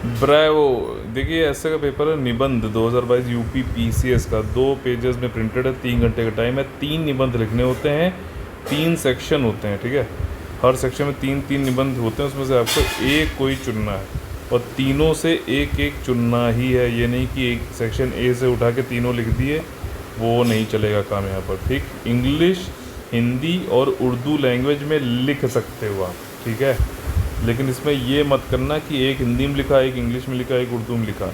Bravo. देखिए ऐसे का पेपर है, निबंध 2022 यूपी पीसीएस का, 2 पेजेस में प्रिंटेड है, 3 घंटे का टाइम है, 3 निबंध लिखने होते हैं, 3 सेक्शन होते हैं, ठीक है। हर सेक्शन में 3 3 निबंध होते हैं, उसमें से आपको एक कोई चुनना है और तीनों से एक एक चुनना ही है। ये नहीं कि एक सेक्शन ए से उठा के तीनों लिख दिए, वो नहीं चलेगा काम यहाँ पर, ठीक। इंग्लिश, हिंदी और उर्दू लैंग्वेज में लिख सकते हो आप, ठीक है। लेकिन इसमें ये मत करना कि एक हिंदी में लिखा, एक इंग्लिश में लिखा, एक उर्दू में लिखा।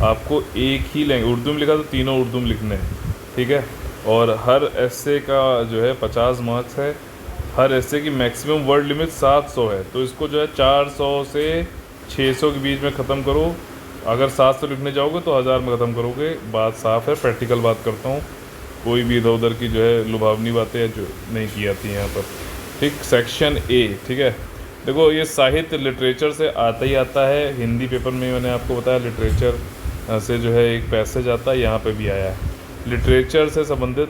आपको एक ही लैंग्वेज, उर्दू में लिखा तो तीनों उर्दू में लिखने हैं, ठीक है। और हर एस्से का जो है 50 मार्क्स है। हर एस्से की मैक्सिमम वर्ड लिमिट 700 है, तो इसको जो है 400 से 600 के बीच में ख़त्म करो। अगर 700 लिखने जाओगे तो 1000 में ख़त्म करोगे। बात साफ़ है, प्रैक्टिकल बात करता हूँ, कोई भी इधर उधर की जो है लुभावनी बातें जो नहीं की जाती हैं यहाँ पर, ठीक। सेक्शन ए, ठीक है। देखो ये साहित्य लिटरेचर से आता ही आता है। हिंदी पेपर में मैंने आपको बताया लिटरेचर से जो है एक पैसेज आता है, यहाँ पे भी आया है। लिटरेचर से संबंधित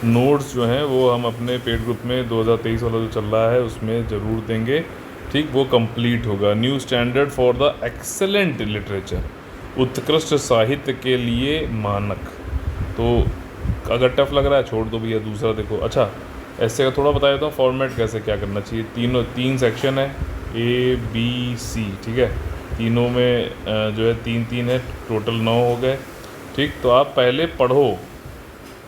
नोट्स जो हैं वो हम अपने पेड ग्रुप में 2023 वाला जो चल रहा है उसमें ज़रूर देंगे, ठीक। वो कंप्लीट होगा। New standard for the excellent literature, उत्कृष्ट साहित्य के लिए मानक। तो अगर टफ लग रहा है छोड़ दो भैया, दूसरा देखो। अच्छा, ऐसे का थोड़ा बता देता हूँ फॉर्मेट कैसे क्या करना चाहिए। 3 सेक्शन है, ए बी सी, ठीक है। तीनों में जो है 3 3 है, टोटल 9 हो गए, ठीक। तो आप पहले पढ़ो,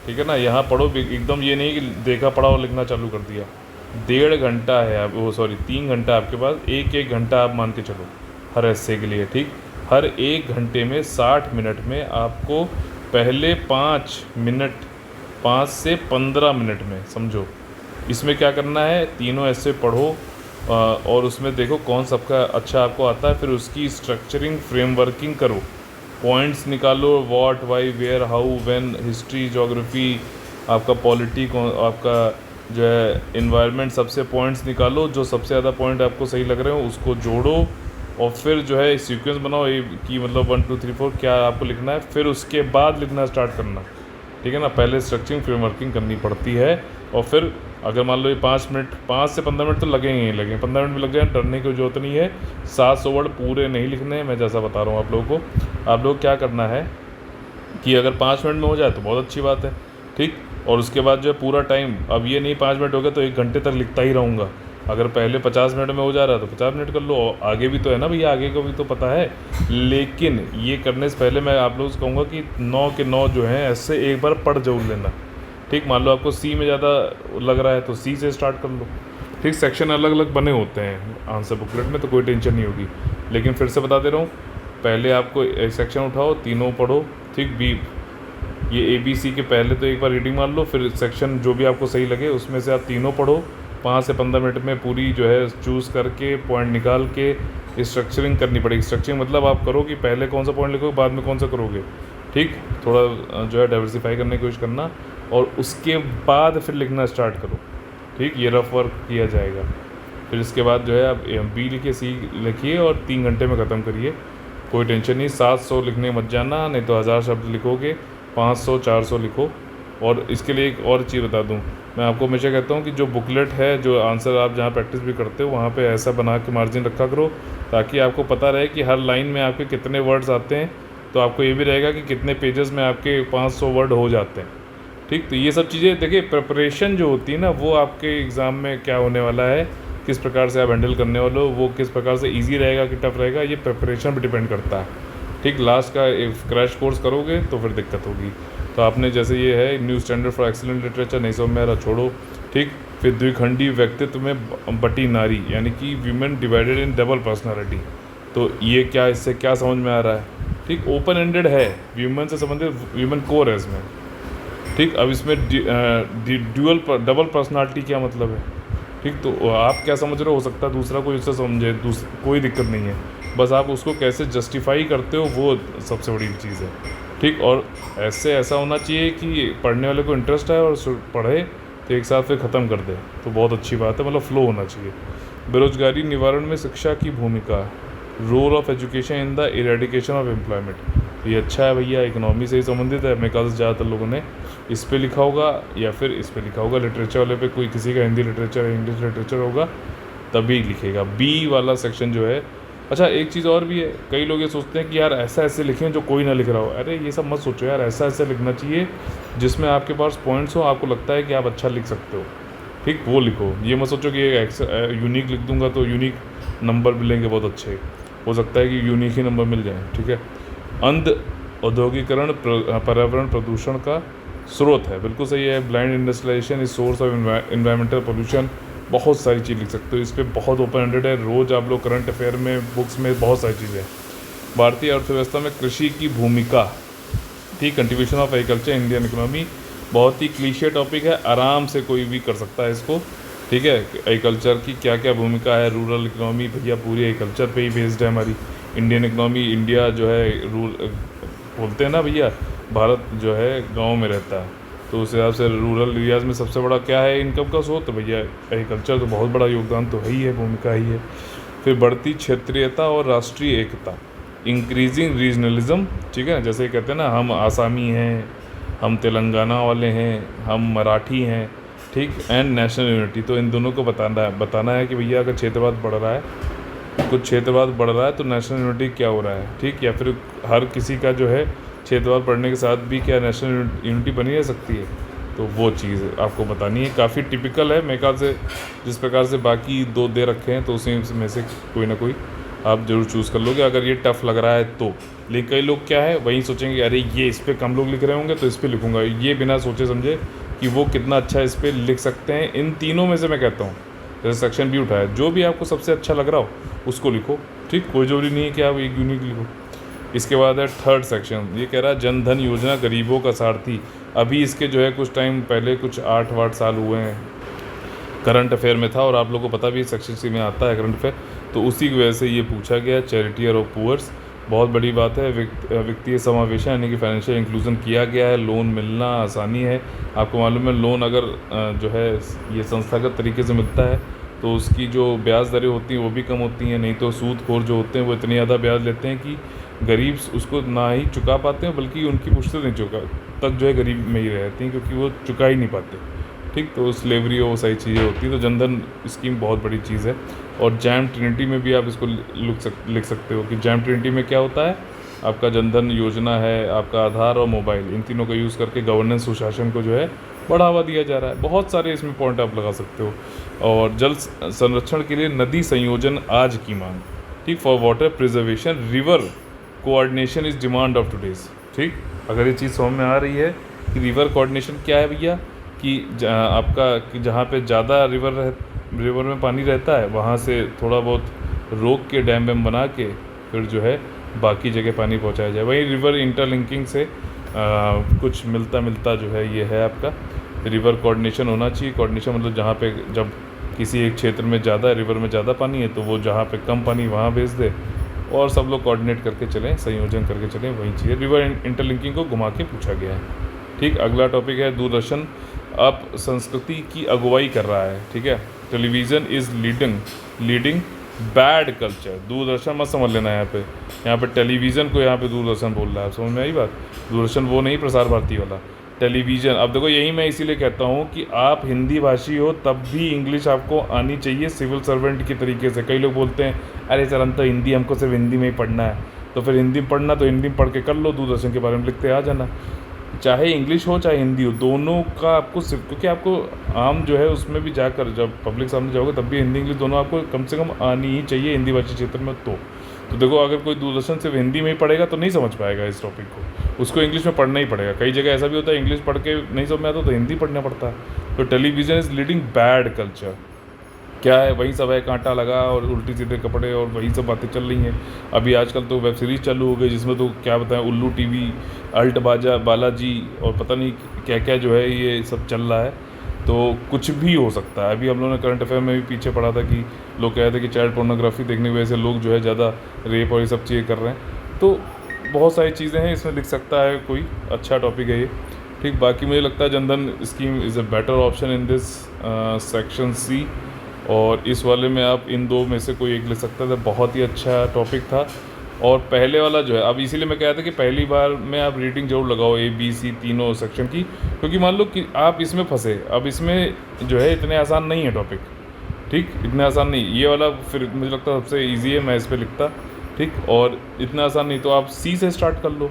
ठीक है ना। यहाँ पढ़ो एकदम, ये नहीं कि देखा पढ़ा और लिखना चालू कर दिया। 1.5 घंटा है, आप वो सॉरी 3 घंटा आपके पास, एक घंटा आप मान के चलो हर एस्से के लिए, ठीक। हर 1 घंटे में 60 मिनट में आपको पहले 5 मिनट, 5 से 15 मिनट में समझो इसमें क्या करना है। तीनों ऐसे पढ़ो और उसमें देखो कौन सबका अच्छा आपको आता है, फिर उसकी स्ट्रक्चरिंग फ्रेमवर्किंग करो, पॉइंट्स निकालो, what, why, where, how, when, history, geography, आपका पॉलिटी, आपका जो है इन्वायरमेंट, सबसे पॉइंट्स निकालो। जो सबसे ज़्यादा पॉइंट आपको सही लग रहे हो उसको जोड़ो और फिर जो है सीक्वेंस बनाओ ए कि मतलब 1 2 3 4 क्या आपको लिखना है, फिर उसके बाद लिखना स्टार्ट करना, ठीक है ना। पहले स्ट्रक्चरिंग फ्रेमवर्किंग करनी पड़ती है और फिर अगर मान लो ये 5 से 15 मिनट तो लगेंगे ही लगेंगे, 15 मिनट भी लग जाए, डरने की जरूरत नहीं है। 700 वर्ड पूरे नहीं लिखने हैं, मैं जैसा बता रहा हूँ आप लोगों को। आप लोग क्या करना है कि अगर 5 मिनट में हो जाए तो बहुत अच्छी बात है, ठीक। और उसके बाद जो है पूरा टाइम, अब ये नहीं 5 मिनट हो गया तो 1 घंटे तक लिखता ही रहूँगा। अगर पहले 50 मिनट में हो जा रहा है तो 50 मिनट कर लो, आगे भी तो है ना भैया, आगे का भी तो पता है। लेकिन ये करने से पहले मैं आप लोगों से कहूँगा कि 9 के 9 जो हैं ऐसे एक बार पढ़ जरूर लेना, ठीक। मान लो आपको सी में ज़्यादा लग रहा है तो सी से स्टार्ट कर लो, ठीक। सेक्शन अलग अलग बने होते हैं आंसर बुकलेट में, तो कोई टेंशन नहीं होगी। लेकिन फिर से बता दे रहा हूँ, पहले आपको एक सेक्शन उठाओ, तीनों पढ़ो, ठीक। बी ये ए बी सी के पहले तो एक बार रीडिंग मार लो, फिर सेक्शन जो भी आपको सही लगे उसमें से आप तीनों पढ़ो। 5 से 15 मिनट में पूरी जो है चूज़ करके पॉइंट निकाल के स्ट्रक्चरिंग करनी पड़ेगी। स्ट्रक्चरिंग मतलब आप करो कि पहले कौन सा पॉइंट लिखोगे, बाद में कौन सा करोगे, ठीक। थोड़ा जो है डाइवर्सिफाई करने की कोशिश करना और उसके बाद फिर लिखना स्टार्ट करो, ठीक। ये रफ वर्क किया जाएगा। फिर इसके बाद जो है आप बी लिखिए, सी लिखिए और 3 घंटे में ख़त्म करिए, कोई टेंशन नहीं। 700 लिखने मत जाना, नहीं तो 1000 शब्द लिखोगे, 500 400 लिखो। और इसके लिए एक और चीज़ बता दूं, मैं आपको हमेशा कहता हूं कि जो बुकलेट है, जो आंसर आप जहां प्रैक्टिस भी करते हो वहां पे ऐसा बना के मार्जिन रखा करो ताकि आपको पता रहे कि हर लाइन में आपके कितने वर्ड्स आते हैं। तो आपको ये भी रहेगा कि कितने पेजेस में आपके 500 वर्ड हो जाते हैं, ठीक। तो ये सब चीज़ें देखिए, प्रिपरेशन जो होती है ना वो आपके एग्ज़ाम में क्या होने वाला है, किस प्रकार से आप हैंडल करने वाले हो, वो किस प्रकार से ईजी रहेगा कि टफ रहेगा, ये प्रिपरेशन पर डिपेंड करता है, ठीक। लास्ट का क्रैश कोर्स करोगे तो फिर दिक्कत होगी। तो आपने जैसे ये है new standard for excellent literature, नहीं समझ में आ रहा छोड़ो, ठीक। फिर द्विखंडी व्यक्तित्व में बटी नारी, यानी कि women divided in double personality, तो ये क्या, इससे क्या समझ में आ रहा है, ठीक। ओपन एंडेड है, वीमेन से संबंधित वीमेन कोर है इसमें, ठीक। अब इसमें डबल पर्सनालिटी क्या मतलब है, ठीक। तो आप क्या समझ रहे हो सकता है दूसरा कोई उससे समझे, कोई दिक्कत नहीं है, बस आप उसको कैसे जस्टिफाई करते हो वो सबसे बड़ी चीज़ है, ठीक। और ऐसा होना चाहिए कि पढ़ने वाले को इंटरेस्ट है और पढ़े तो एक साथ फिर ख़त्म कर दे, तो बहुत अच्छी बात है, मतलब फ़्लो होना चाहिए। बेरोजगारी निवारण में शिक्षा की भूमिका, role of education in the eradication of employment, ये अच्छा है भैया, इकोनॉमी से ही संबंधित है। मेरे ख्याल से ज़्यादातर लोगों ने इस पे लिखा होगा या फिर इस पे लिखा होगा, लिटरेचर वाले पे कोई किसी का हिंदी लिटरेचर या इंग्लिश लिटरेचर होगा तभी लिखेगा। बी वाला सेक्शन जो है अच्छा एक चीज़ और भी है, कई लोग ये सोचते हैं कि यार ऐसा ऐसे लिखें जो कोई ना लिख रहा हो। अरे ये सब मत सोचो यार, ऐसा ऐसे लिखना चाहिए जिसमें आपके पास पॉइंट्स हो, आपको लगता है कि आप अच्छा लिख सकते हो, ठीक, वो लिखो। ये मत सोचो कि यूनिक लिख दूंगा तो यूनिक नंबर मिलेंगे बहुत अच्छे, हो सकता है कि यूनिक ही नंबर मिल जाए, ठीक है। अंध औद्योगिकरण पर्यावरण प्रदूषण का स्रोत है, बिल्कुल सही है। Blind industrialization is source of environmental pollution, बहुत सारी चीज़ लिख सकते हो, इस पर बहुत ओपन एंडेड है। रोज़ आप लोग करंट अफेयर में बुक्स में बहुत सारी चीज़ें हैं। भारतीय अर्थव्यवस्था में कृषि की भूमिका, ठीक, contribution of agriculture Indian economy, बहुत ही क्लीशे टॉपिक है, आराम से कोई भी कर सकता है इसको, ठीक है। एग्रीकल्चर की क्या क्या भूमिका है, रूरल इकोनॉमी, भैया पूरी एग्रीकल्चर पे ही बेस्ड है हमारी इंडियन इकोनॉमी। इंडिया जो है बोलते हैं ना भैया, भारत जो है गाँव में रहता है, तो उस हिसाब से रूरल एरियाज़ में सबसे बड़ा क्या है इनकम का स्रोत, तो भैया एग्रीकल्चर, तो बहुत बड़ा योगदान तो है ही है, भूमिका ही है। फिर बढ़ती क्षेत्रीयता और राष्ट्रीय एकता, इंक्रीजिंग रीजनलिज्म, ठीक है, जैसे कहते हैं ना हम आसामी हैं, हम तेलंगाना वाले हैं, हम मराठी हैं, ठीक, एंड नेशनल यूनिटी, तो इन दोनों को बताना है कि भैया अगर क्षेत्रवाद बढ़ रहा है, कुछ क्षेत्रवाद बढ़ रहा है तो नेशनल यूनिटी क्या हो रहा है, ठीक, या फिर हर किसी का जो है क्षेत्रवाद बढ़ने के साथ भी क्या नेशनल यूनिटी बनी रह सकती है, तो वो चीज़ आपको बतानी है। काफ़ी टिपिकल है मेरे ख्याल से, जिस प्रकार से बाकी दो दे रखे हैं तो उसी में से कोई ना कोई आप ज़रूर चूज़ कर लोगे अगर ये टफ़ लग रहा है तो। लेकिन कई लोग क्या है वहीं सोचेंगे अरे ये इस पर कम लोग लिख रहे होंगे तो इस पर लिखूँगा, ये बिना सोचे समझे कि वो कितना अच्छा इस पर लिख सकते हैं। इन तीनों में से मैं कहता हूँ, जैसे सेक्शन बी उठाया, जो भी आपको सबसे अच्छा लग रहा हो उसको लिखो, ठीक, कोई ज़रूरी नहीं है कि आप एक यूनिक लिखो। इसके बाद है थर्ड सेक्शन, ये कह रहा है जन धन योजना गरीबों का सारथी। अभी इसके जो है कुछ टाइम पहले कुछ 8 साल हुए हैं, करंट अफेयर में था और आप लोगों को पता भी सेक्शन सी में आता है करंट अफेयर, तो उसी की वजह से ये पूछा गया। चैरिटी ऑफ पुअर्स, बहुत बड़ी बात है। वित्तीय समावेशन यानी कि फाइनेंशियल इंक्लूजन किया गया है, लोन मिलना आसानी है। आपको मालूम है लोन अगर जो है ये संस्थागत तरीके से मिलता है तो उसकी जो ब्याज दरें होती हैं वो भी कम होती हैं, नहीं तो सूदखोर जो होते हैं वो इतनी ज़्यादा ब्याज लेते हैं कि गरीब उसको ना ही चुका पाते हैं, बल्कि उनकी पुश्ते नहीं चुका तक जो है गरीब में ही रहती हैं क्योंकि वो चुका ही नहीं पाते, ठीक, तो स्लेवरी और वो सारी चीज़ें होती हैं। तो जनधन स्कीम बहुत बड़ी चीज़ है। और जैम ट्रिनिटी में भी आप इसको लिख सकते हो कि जैम ट्रिनिटी में क्या होता है, आपका जनधन योजना है, आपका आधार और मोबाइल, इन तीनों का यूज़ करके गवर्नेंस सुशासन को जो है बढ़ावा दिया जा रहा है। बहुत सारे इसमें पॉइंट आप लगा सकते हो। और जल संरक्षण के लिए नदी संयोजन आज की मांग, ठीक, for water preservation river coordination is demand of today's, ठीक। अगर ये चीज़ समझ में आ रही है कि रिवर कोऑर्डिनेशन क्या है भैया, कि आपका कि जहाँ पे ज़्यादा रिवर में पानी रहता है वहाँ से थोड़ा बहुत रोक के डैम वैम बना के फिर जो है बाकी जगह पानी पहुँचाया जाए। वहीं रिवर इंटरलिंकिंग से कुछ मिलता जो है ये है आपका रिवर कोऑर्डिनेशन होना चाहिए। कोऑर्डिनेशन मतलब जहाँ पे जब किसी एक क्षेत्र में ज़्यादा रिवर में ज़्यादा पानी है तो वो जहाँ पे कम पानी वहाँ भेज दे और सब लोग कोऑर्डिनेट करके चलें, संयोजन करके चलें, वही चीज़ रिवर इंटरलिंकिंग को घुमा के पूछा गया है, ठीक। अगला टॉपिक है दूरदर्शन अब संस्कृति की अगुवाई कर रहा है, ठीक है। Television is leading bad culture, Doordarshan मत समझ लेना यहाँ पे टेलीविज़न को यहाँ पे दूरदर्शन बोल रहा है, समझ में आई बात। दूरदर्शन वो नहीं प्रसार भारती वाला, टेलीविज़न। अब देखो यही मैं इसीलिए कहता हूँ कि आप हिंदी भाषी हो तब भी इंग्लिश आपको आनी चाहिए सिविल सर्वेंट की तरीके से। कई लोग बोलते हैं अरे सर हम तो हिंदी, हमको सिर्फ हिंदी में ही पढ़ना है, तो फिर हिंदी में पढ़ना तो हिंदी में पढ़ के कर लो, दूरदर्शन के बारे में लिखते आ जाना, चाहे इंग्लिश हो चाहे हिंदी हो, दोनों का आपको सिर्फ, क्योंकि आपको आम जो है उसमें भी जाकर जब पब्लिक सामने जाओगे तब भी हिंदी इंग्लिश दोनों आपको कम से कम आनी ही चाहिए हिंदी भाषी क्षेत्र में। तो देखो अगर कोई दूरदर्शन सिर्फ हिंदी में ही पढ़ेगा तो नहीं समझ पाएगा इस टॉपिक को, उसको इंग्लिश में पढ़ना ही पड़ेगा। कई जगह ऐसा भी होता है इंग्लिश पढ़ के नहीं समझ में आता तो हिंदी पढ़ना पड़ता है। तो television is leading bad culture, क्या है वही सब है, कांटा लगा और उल्टी सीधे कपड़े और वही सब बातें चल रही हैं। अभी आजकल तो वेब सीरीज़ चालू हो गई जिसमें तो क्या बताएं, उल्लू टीवी, अल्ट बालाजी और पता नहीं क्या क्या जो है ये सब चल रहा है, तो कुछ भी हो सकता है। अभी हम लोगों ने करंट अफेयर में भी पीछे पढ़ा था कि लोग कह रहे थे कि चाइल्ड पोर्नोग्राफी देखने की वजह से लोग जो है ज़्यादा रेप और ये सब चीज़ें कर रहे हैं। तो बहुत सारी चीज़ें हैं, इसमें लिख सकता है कोई, अच्छा टॉपिक है ये, ठीक। बाकी मुझे लगता है Jan Dhan scheme is a better option in this section C, और इस वाले में आप इन दो में से कोई एक ले सकता था। बहुत ही अच्छा टॉपिक था। और पहले वाला जो है, अब इसीलिए मैं कह रहा था कि पहली बार में आप रीडिंग जरूर लगाओ ABC तीनों सेक्शन की, क्योंकि मान लो कि आप इसमें फंसे, अब इसमें जो है इतने आसान नहीं है टॉपिक, ठीक, इतने आसान नहीं। ये वाला फिर मुझे लगता है सबसे ईजी है, मैं इस पर लिखता ठीक। और इतना आसान नहीं तो आप सी से स्टार्ट कर लो,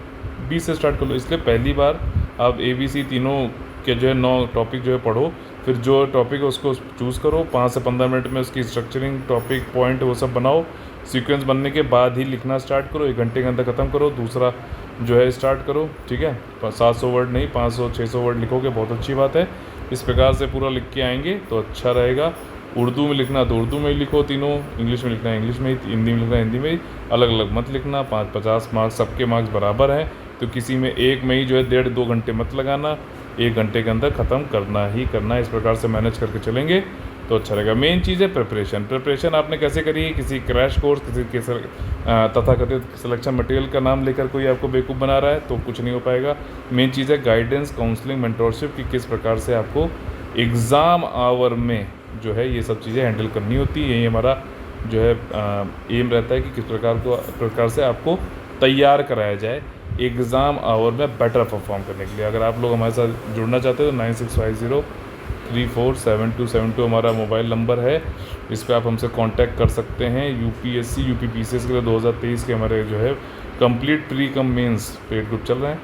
बी से स्टार्ट कर लो। इसलिए पहली बार आप ABC तीनों के जो है 9 टॉपिक जो है पढ़ो, फिर जो टॉपिक है उसको चूज़ करो, 5 से 15 मिनट में उसकी स्ट्रक्चरिंग, टॉपिक, पॉइंट वो सब बनाओ। सीक्वेंस बनने के बाद ही लिखना स्टार्ट करो, 1 घंटे के अंदर ख़त्म करो। दूसरा जो है स्टार्ट करो, ठीक है। 700 वर्ड नहीं, 500-600 वर्ड लिखोगे, बहुत अच्छी बात है। इस प्रकार से पूरा लिख के आएंगे तो अच्छा रहेगा। उर्दू में लिखना तो उर्दू में ही लिखो तीनों, इंग्लिश में लिखना है इंग्लिश में ही, हिंदी में लिखना है हिंदी में ही, अलग अलग मत लिखना। 50 मार्क्स, सबके मार्क्स बराबर हैं, तो किसी में एक में ही जो है 1.5-2 घंटे मत लगाना, 1 घंटे के अंदर ख़त्म करना ही करना है। इस प्रकार से मैनेज करके चलेंगे तो अच्छा रहेगा। मेन चीज़ है प्रिपरेशन आपने कैसे करी है, किसी क्रैश कोर्स, किसी के तथाकथित सिलेक्शन मटेरियल का नाम लेकर कोई आपको बेवकूफ़ बना रहा है तो कुछ नहीं हो पाएगा। मेन चीज़ है गाइडेंस, काउंसलिंग, मेंटोरशिप की किस प्रकार से आपको एग्ज़ाम आवर में जो है ये सब चीज़ें हैंडल करनी होती है। यही हमारा जो है एम रहता है कि किस प्रकार से आपको तैयार कराया जाए एग्ज़ाम आवर में बेटर परफॉर्म करने के लिए। अगर आप लोग हमारे साथ जुड़ना चाहते हो तो 9650347272 हमारा मोबाइल नंबर है, इस पर आप हमसे कांटेक्ट कर सकते हैं। UPSC UPPCS के लिए 2023 के हमारे जो है complete pre cum mains paid group चल रहे हैं,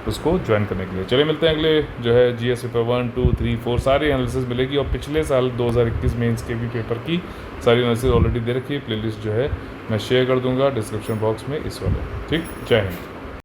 उसको ज्वाइन करने के लिए। चलिए मिलते हैं अगले जो है GS पेपर 1, 2, 3, 4 सारी एनालिसिस मिलेगी। और पिछले साल 2021 मेंस के भी पेपर की सारी एनालिसिस ऑलरेडी दे रखी है। प्लेलिस्ट जो है मैं शेयर कर दूंगा डिस्क्रिप्शन बॉक्स में इस वाले। ठीक, जय हिंद।